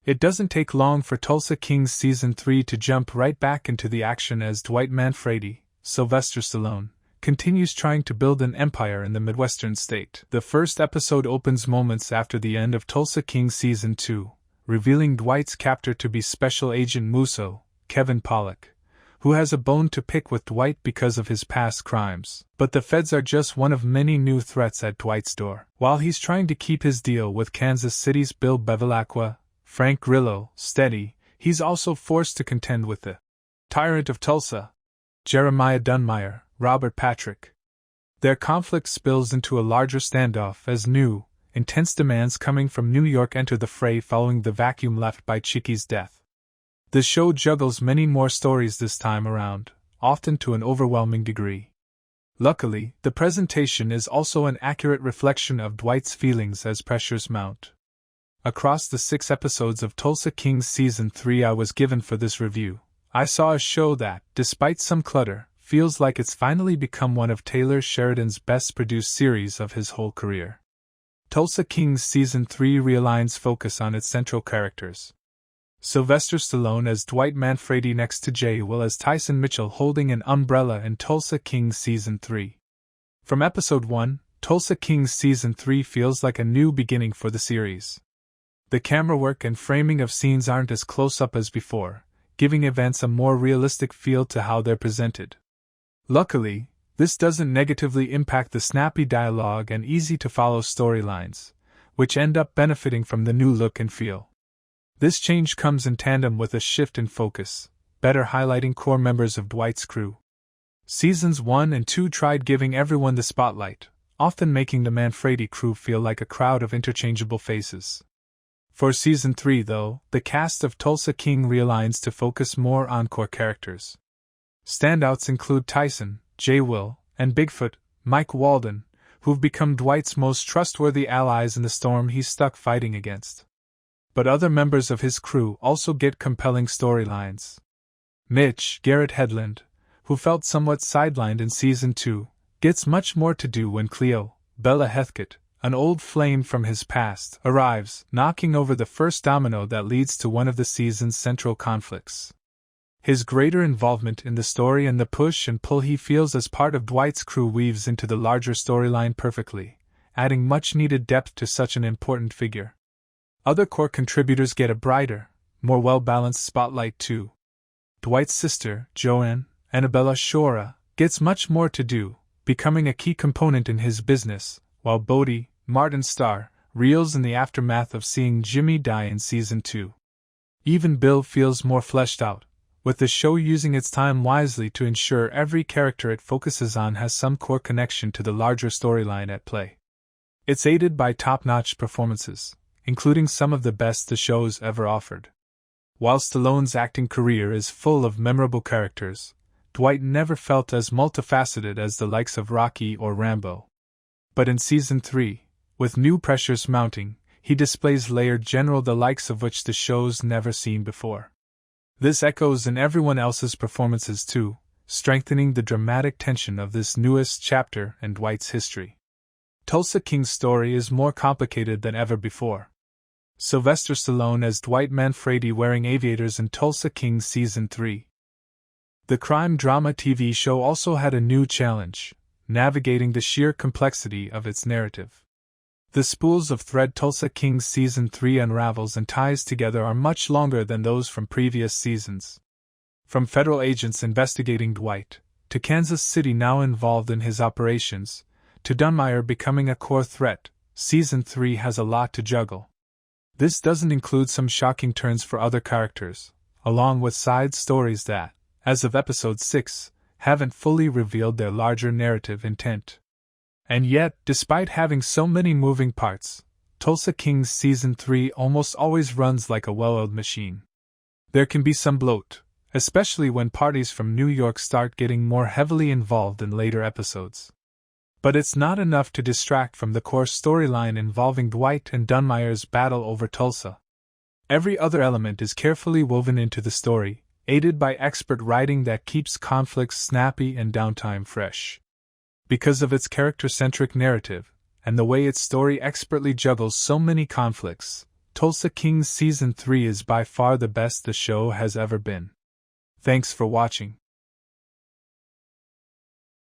It doesn't take long for Tulsa King's Season 3 to jump right back into the action as Dwight Manfredi, Sylvester Stallone, continues trying to build an empire in the Midwestern state. The first episode opens moments after the end of Tulsa King Season 2, revealing Dwight's captor to be Special Agent Musso, Kevin Pollak, who has a bone to pick with Dwight because of his past crimes. But the feds are just one of many new threats at Dwight's door. While he's trying to keep his deal with Kansas City's Bill Bevilacqua, Frank Grillo, steady, he's also forced to contend with the tyrant of Tulsa, Jeremiah Dunmire, Robert Patrick. Their conflict spills into a larger standoff as new, intense demands coming from New York enter the fray following the vacuum left by Chiqui's death. The show juggles many more stories this time around, often to an overwhelming degree. Luckily, the presentation is also an accurate reflection of Dwight's feelings as pressures mount. Across the 6 episodes of Tulsa King's Season 3 I was given for this review, I saw a show that, despite some clutter, feels like it's finally become one of Taylor Sheridan's best-produced series of his whole career. Tulsa King's Season 3 realigns focus on its central characters. Sylvester Stallone as Dwight Manfredi next to Jay Will as Tyson Mitchell holding an umbrella in Tulsa King's Season 3. From Episode 1, Tulsa King's Season 3 feels like a new beginning for the series. The camera work and framing of scenes aren't as close-up as before, giving events a more realistic feel to how they're presented. Luckily, this doesn't negatively impact the snappy dialogue and easy-to-follow storylines, which end up benefiting from the new look and feel. This change comes in tandem with a shift in focus, better highlighting core members of Dwight's crew. Seasons 1 and 2 tried giving everyone the spotlight, often making the Manfredi crew feel like a crowd of interchangeable faces. For Season 3, though, the cast of Tulsa King realigns to focus more on core characters. Standouts include Tyson, Jay Will, and Bigfoot, Mike Walden, who've become Dwight's most trustworthy allies in the storm he's stuck fighting against. But other members of his crew also get compelling storylines. Mitch, Garrett Hedlund, who felt somewhat sidelined in Season 2, gets much more to do when Cleo, Bella Heathcote, an old flame from his past, arrives, knocking over the first domino that leads to one of the season's central conflicts. His greater involvement in the story and the push and pull he feels as part of Dwight's crew weaves into the larger storyline perfectly, adding much-needed depth to such an important figure. Other core contributors get a brighter, more well-balanced spotlight too. Dwight's sister, Joanne, Annabella Shora, gets much more to do, becoming a key component in his business, while Bodie, Martin Starr, reels in the aftermath of seeing Jimmy die in Season 2. Even Bill feels more fleshed out, with the show using its time wisely to ensure every character it focuses on has some core connection to the larger storyline at play. It's aided by top-notch performances, including some of the best the show's ever offered. While Stallone's acting career is full of memorable characters, Dwight never felt as multifaceted as the likes of Rocky or Rambo. But in Season 3, with new pressures mounting, he displays layered general the likes of which the show's never seen before. This echoes in everyone else's performances too, strengthening the dramatic tension of this newest chapter in Dwight's history. Tulsa King's story is more complicated than ever before. Sylvester Stallone as Dwight Manfredi wearing aviators in Tulsa King's Season 3. The crime drama TV show also had a new challenge, navigating the sheer complexity of its narrative. The spools of thread Tulsa King's Season 3 unravels and ties together are much longer than those from previous seasons. From federal agents investigating Dwight, to Kansas City now involved in his operations, to Dunmire becoming a core threat, Season 3 has a lot to juggle. This doesn't include some shocking turns for other characters, along with side stories that, as of Episode 6, haven't fully revealed their larger narrative intent. And yet, despite having so many moving parts, Tulsa King's Season 3 almost always runs like a well-oiled machine. There can be some bloat, especially when parties from New York start getting more heavily involved in later episodes. But it's not enough to distract from the core storyline involving Dwight and Dunmire's battle over Tulsa. Every other element is carefully woven into the story, aided by expert writing that keeps conflicts snappy and downtime fresh. Because of its character-centric narrative, and the way its story expertly juggles so many conflicts, Tulsa Kings Season 3 is by far the best the show has ever been. Thanks for watching.